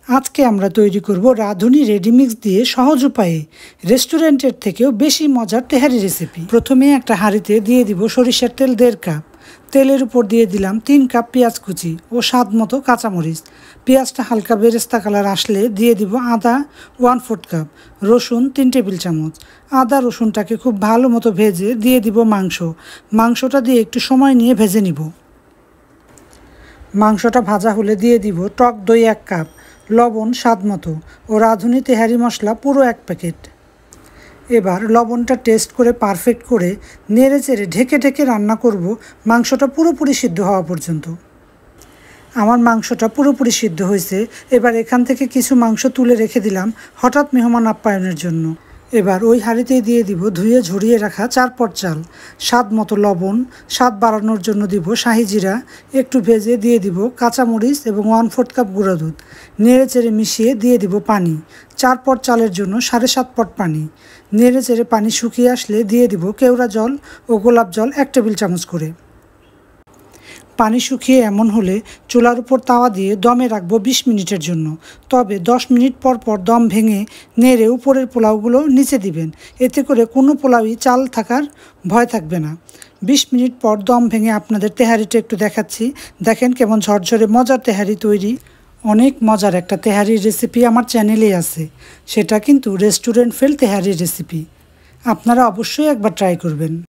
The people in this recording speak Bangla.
আজকে আমরা তৈরি করব রাঁধুনি রেডিমিক্স দিয়ে সহজ উপায়ে রেস্টুরেন্টের থেকেও বেশি মজার তেহারি রেসিপি। প্রথমে একটা হাঁড়িতে দিয়ে দিব সরিষার তেল 1.5 কাপ। তেলের উপর দিয়ে দিলাম 3 কাপ পেঁয়াজ কুচি ও স্বাদ মতো কাঁচামরিচ। পেঁয়াজটা হালকা বেরেস্তা কালার আসলে দিয়ে দিব আদা 1/4 কাপ, রসুন 3 টেবিল চামচ। আদা রসুনটাকে খুব ভালো মতো ভেজে দিয়ে দিব মাংসটা দিয়ে একটু সময় নিয়ে ভেজে নিব। মাংসটা ভাজা হলে দিয়ে দিব টক দই 1 কাপ, লবণ স্বাদ মতো ও রাঁধুনি তেহারি মশলা পুরো 1 প্যাকেট। এবার লবণটা টেস্ট করে পারফেক্ট করে নেড়ে চেড়ে ঢেকে রান্না করব মাংসটা পুরোপুরি সিদ্ধ হওয়া পর্যন্ত। আমার মাংসটা পুরোপুরি সিদ্ধ হয়েছে। এবার এখান থেকে কিছু মাংস তুলে রেখে দিলাম হঠাৎ মেহমান আপ্যায়নের জন্য। এবার ওই হাঁড়িতেই দিয়ে দিব ধুয়ে ঝরিয়ে রাখা 4 পট চাল, স্বাদ মতো লবণ, স্বাদ বাড়ানোর জন্য দিব শাহি জিরা, একটু ভেজে দিয়ে দিব কাঁচামরিচ এবং 1/4 কাপ গুঁড়ো দুধ। নেড়ে চেড়ে মিশিয়ে দিয়ে দিব পানি, 4 পট চালের জন্য 7.5 পট পানি। নেড়ে চেড়ে পানি শুকিয়ে আসলে দিয়ে দিব কেওড়া জল ও গোলাপ জল 1 টেবিল চামচ করে। পানি শুকিয়ে এমন হলে চুলার উপর তাওয়া দিয়ে দমে রাখবো 20 মিনিটের জন্য। তবে 10 মিনিট পর দম ভেঙে নেড়ে উপরের পোলাওগুলো নিচে দিবেন। এতে করে কোনো পোলাওই চাল থাকার ভয় থাকবে না। 20 মিনিট পর দম ভেঙে আপনাদের তেহারিটা একটু দেখাচ্ছি। দেখেন কেমন ঝরঝরে মজার তেহারি তৈরি। অনেক মজার একটা তেহারির রেসিপি আমার চ্যানেলেই আছে, সেটা কিন্তু রেস্টুরেন্ট ফেল তেহারির রেসিপি। আপনারা অবশ্যই একবার ট্রাই করবেন।